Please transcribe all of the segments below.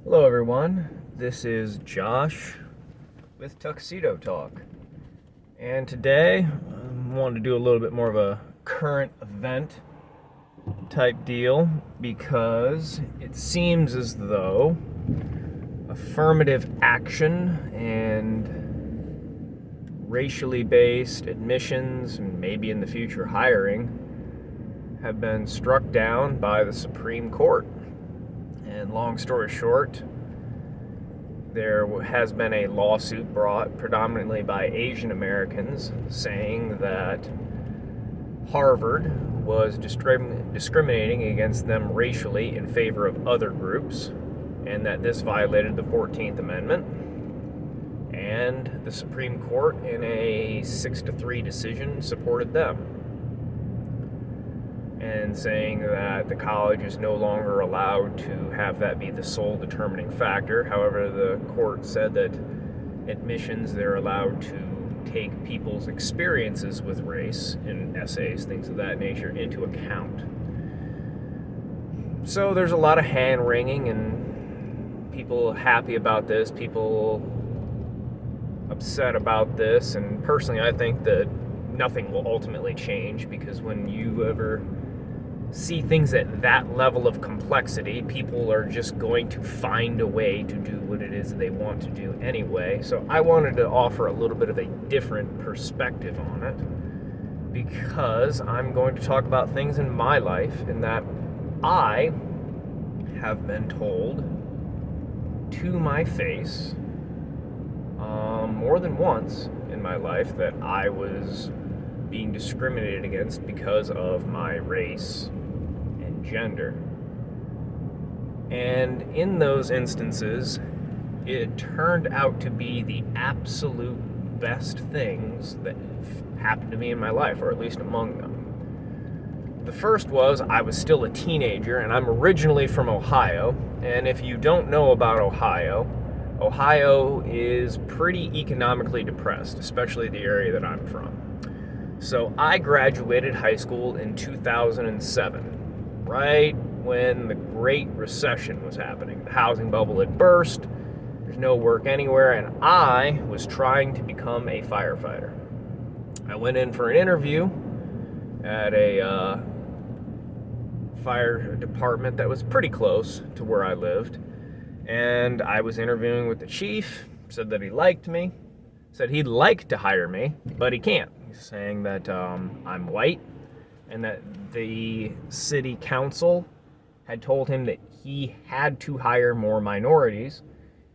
Hello everyone, this is Josh with Tuxedo Talk, and today I wanted to do a little bit more of a current event type deal because it seems as though affirmative action and racially based admissions and maybe in the future hiring have been struck down by the Supreme Court. And long story short, there has been a lawsuit brought predominantly by Asian Americans saying that Harvard was discriminating against them racially in favor of other groups, and that this violated the 14th Amendment. And the Supreme Court, in a 6-3 decision, supported them, and saying that the college is no longer allowed to have that be the sole determining factor. However, the court said that admissions, they're allowed to take people's experiences with race in essays, things of that nature, into account. So there's a lot of hand wringing and people happy about this, people upset about this, and personally I think that nothing will ultimately change, because when you ever see things at that level of complexity, people are just going to find a way to do what it is they want to do anyway. So I wanted to offer a little bit of a different perspective on it, because I'm going to talk about things in my life in that I have been told to my face more than once in my life that I was being discriminated against because of my race and gender. And in those instances, it turned out to be the absolute best things that happened to me in my life, or at least among them. The first was, I was still a teenager, and I'm originally from Ohio. And if you don't know about Ohio, Ohio is pretty economically depressed, especially the area that I'm from. So I graduated high school in 2007, right when the Great Recession was happening. The housing bubble had burst, there's no work anywhere, and I was trying to become a firefighter. I went in for an interview at a fire department that was pretty close to where I lived, and I was interviewing with the chief, said that he liked me, said he'd like to hire me, but he can't. He's saying that I'm white, and that the city council had told him that he had to hire more minorities,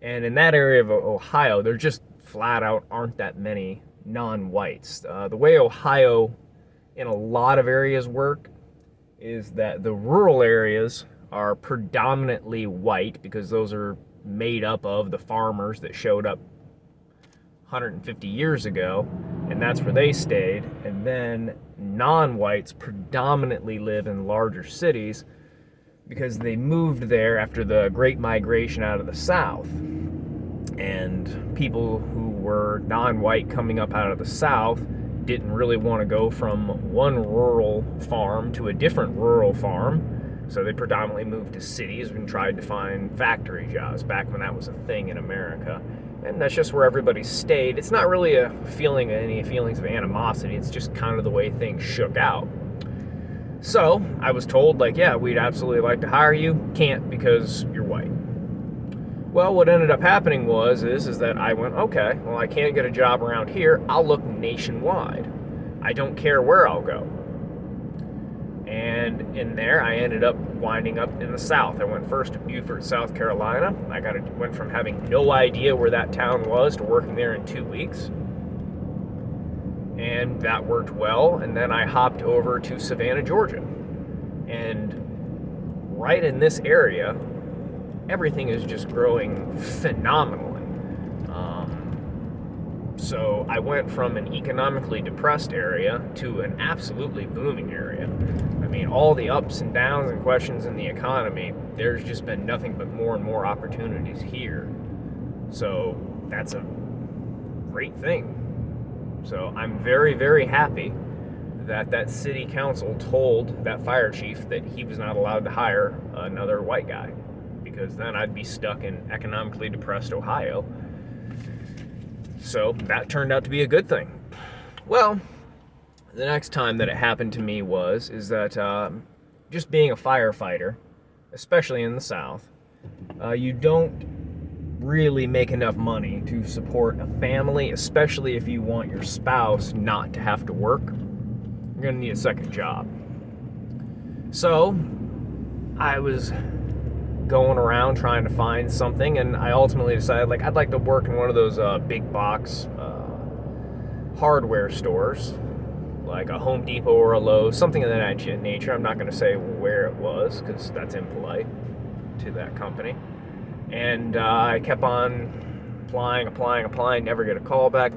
and in that area of Ohio, there just flat out aren't that many non-whites. The way Ohio in a lot of areas work is that the rural areas are predominantly white, because those are made up of the farmers that showed up 150 years ago, and that's where they stayed. And then non-whites predominantly live in larger cities because they moved there after the Great Migration out of the South. And people who were non-white coming up out of the South didn't really want to go from one rural farm to a different rural farm, so they predominantly moved to cities and tried to find factory jobs back when that was a thing in America. And that's just where everybody stayed. It's not really any feelings of animosity. It's just kind of the way things shook out. So I was told, yeah, we'd absolutely like to hire you. Can't, because you're white. Well, what ended up happening is that I went, okay, well, I can't get a job around here. I'll look nationwide. I don't care where I'll go. And in there, I ended up winding up in the South. I went first to Beaufort, South Carolina. Went from having no idea where that town was to working there in 2 weeks. And that worked well. And then I hopped over to Savannah, Georgia. And right in this area, everything is just growing phenomenally. So I went from an economically depressed area to an absolutely booming area. I mean, all the ups and downs and questions in the economy, there's just been nothing but more and more opportunities here. So that's a great thing. So I'm very, very happy that city council told that fire chief that he was not allowed to hire another white guy, because then I'd be stuck in economically depressed Ohio. So that turned out to be a good thing. Well, the next time that it happened to me is that just being a firefighter, especially in the South, you don't really make enough money to support a family, especially if you want your spouse not to have to work. You're gonna need a second job. So I was going around trying to find something, and I ultimately decided, like, I'd like to work in one of those big box hardware stores, like a Home Depot or a Lowe's, something of that nature. I'm not going to say where it was because that's impolite to that company. And I kept on applying, never get a call back.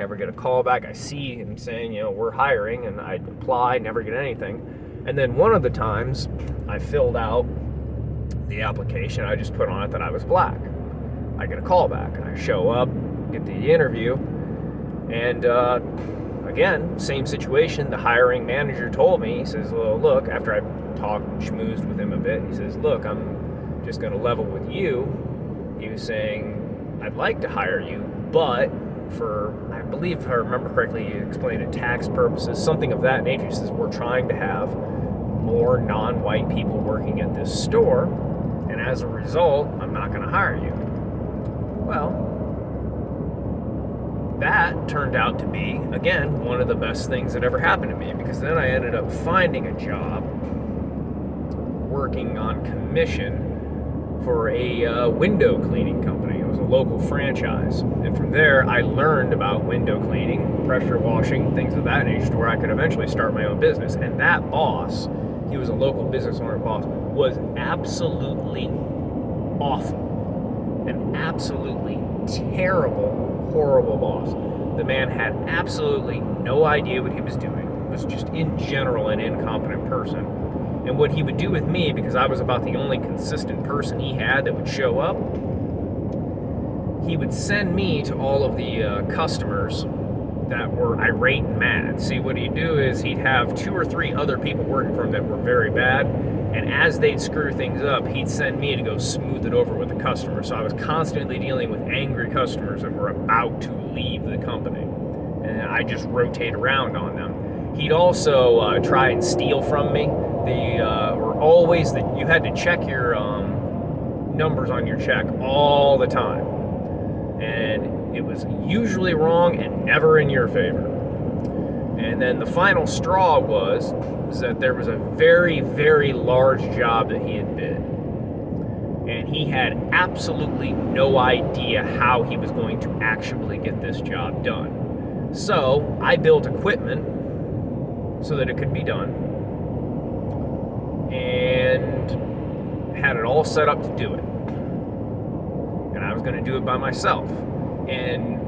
I see him saying, we're hiring, and I'd apply, never get anything. And then one of the times I filled out the application, I just put on it that I was black. I get a call back, and I show up, get the interview, and again, same situation. The hiring manager told me, he says, well, look, after I talked and schmoozed with him a bit, he says, look, I'm just going to level with you. He was saying, I'd like to hire you, but for, I believe if I remember correctly, he explained it, tax purposes, something of that nature. He says, we're trying to have more non-white people working at this store, and as a result, I'm not going to hire you. Well, that turned out to be, again, one of the best things that ever happened to me, because then I ended up finding a job working on commission for a window cleaning company. It was a local franchise. And from there, I learned about window cleaning, pressure washing, things of that nature, to where I could eventually start my own business. And that boss, he was a local business owner boss, was absolutely awful. An absolutely terrible, horrible boss. The man had absolutely no idea what he was doing. Was just in general an incompetent person. And what he would do with me, because I was about the only consistent person he had that would show up, he would send me to all of the customers that were irate and mad. See, what he'd do is he'd have 2 or 3 other people working for him that were very bad, and as they'd screw things up, he'd send me to go smooth it over with the customer. So I was constantly dealing with angry customers that were about to leave the company, and I just rotate around on them. He'd also try and steal from me. You had to check your numbers on your check all the time, and it was usually wrong and never in your favor. And then the final straw was that there was a very, very large job that he had bid, and he had absolutely no idea how he was going to actually get this job done. So I built equipment so that it could be done, and had it all set up to do it. And I was going to do it by myself. And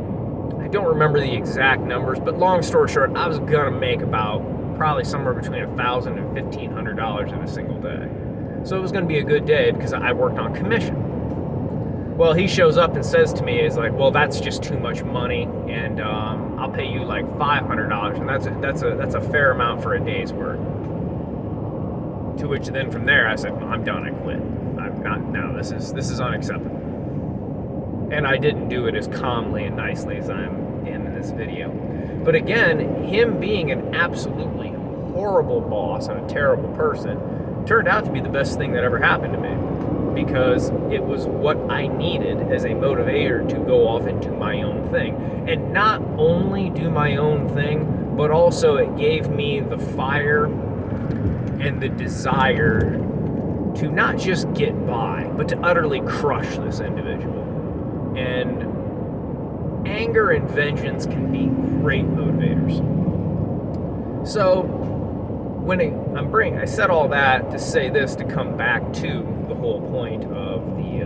I don't remember the exact numbers, but long story short, I was going to make about probably somewhere between $1,000 and $1,500 in a single day. So it was going to be a good day because I worked on commission. Well, he shows up and says to me, he's like, well, that's just too much money, and I'll pay you like $500, and that's a fair amount for a day's work. To which then from there I said, I'm done, I quit. I'm not, no, this is unacceptable. And I didn't do it as calmly and nicely as I'm in this video. But again, him being an absolutely horrible boss and a terrible person turned out to be the best thing that ever happened to me, because it was what I needed as a motivator to go off and do my own thing. And not only do my own thing, but also it gave me the fire and the desire to not just get by, but to utterly crush this individual. And anger and vengeance can be great motivators. So I said all that to say this, to come back to the whole point of the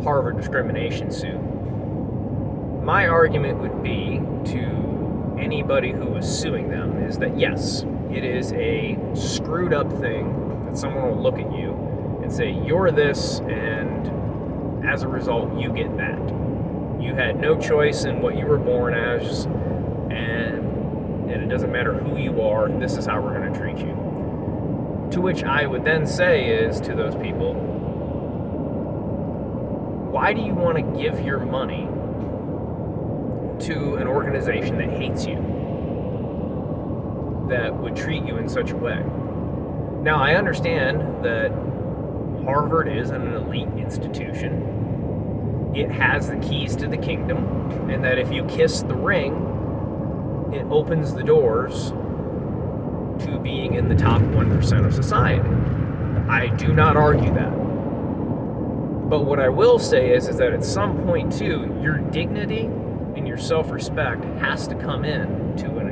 Harvard discrimination suit. My argument would be to anybody who was suing them is that yes, it is a screwed up thing that someone will look at you and say, you're this, and as a result, you get that. You had no choice in what you were born as, and it doesn't matter who you are, this is how we're going to treat you. To which I would then say is to those people, why do you want to give your money to an organization that hates you, that would treat you in such a way? Now, I understand that Harvard is an elite institution. It has the keys to the kingdom, and that if you kiss the ring, it opens the doors to being in the top 1% of society. I do not argue that. But what I will say is that at some point, too, your dignity and your self-respect has to come in to an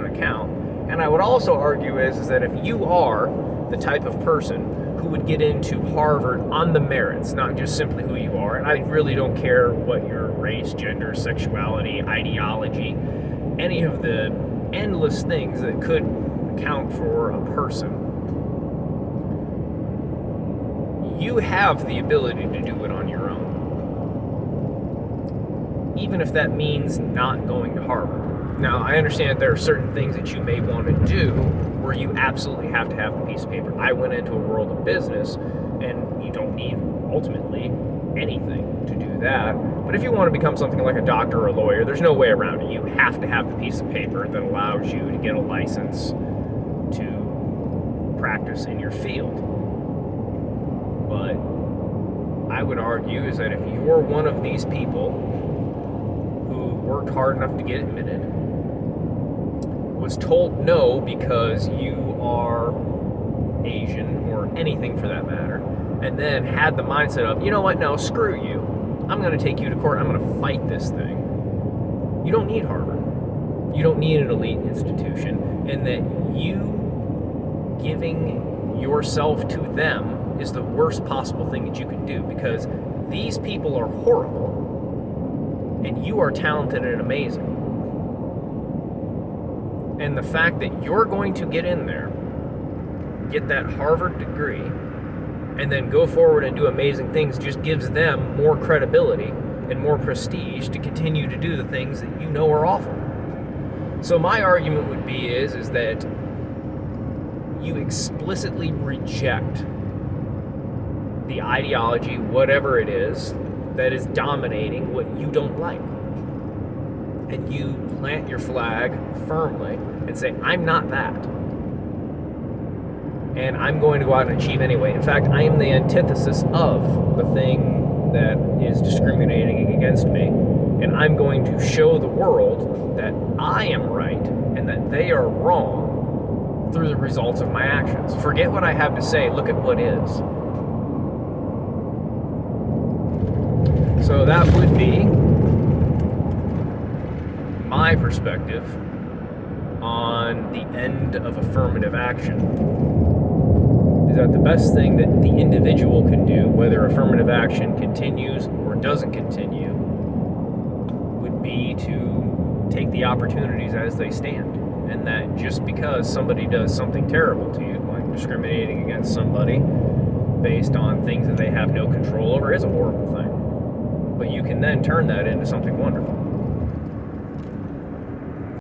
account. And I would also argue is that if you are the type of person who would get into Harvard on the merits, not just simply who you are, and I really don't care what your race, gender, sexuality, ideology, any of the endless things that could account for a person, you have the ability to do it on your own. Even if that means not going to Harvard. Now, I understand that there are certain things that you may want to do where you absolutely have to have a piece of paper. I went into a world of business, and you don't need, ultimately, anything to do that. But if you want to become something like a doctor or a lawyer, there's no way around it. You have to have the piece of paper that allows you to get a license to practice in your field. But I would argue is that if you're one of these people who worked hard enough to get admitted, was told no because you are Asian or anything for that matter, and then had the mindset of, you know what, no, screw you. I'm going to take you to court. I'm going to fight this thing. You don't need Harvard. You don't need an elite institution. And that you giving yourself to them is the worst possible thing that you can do, because these people are horrible and you are talented and amazing. And the fact that you're going to get in there, get that Harvard degree, and then go forward and do amazing things just gives them more credibility and more prestige to continue to do the things that you know are awful. So my argument would be is that you explicitly reject the ideology, whatever it is, that is dominating what you don't like. And you plant your flag firmly and say, I'm not that. And I'm going to go out and achieve anyway. In fact, I am the antithesis of the thing that is discriminating against me. And I'm going to show the world that I am right and that they are wrong through the results of my actions. Forget what I have to say, look at what is. So that would be my perspective on the end of affirmative action. Is that the best thing that the individual can do, whether affirmative action continues or doesn't continue, would be to take the opportunities as they stand. And that just because somebody does something terrible to you, like discriminating against somebody based on things that they have no control over, is a horrible thing. But you can then turn that into something wonderful.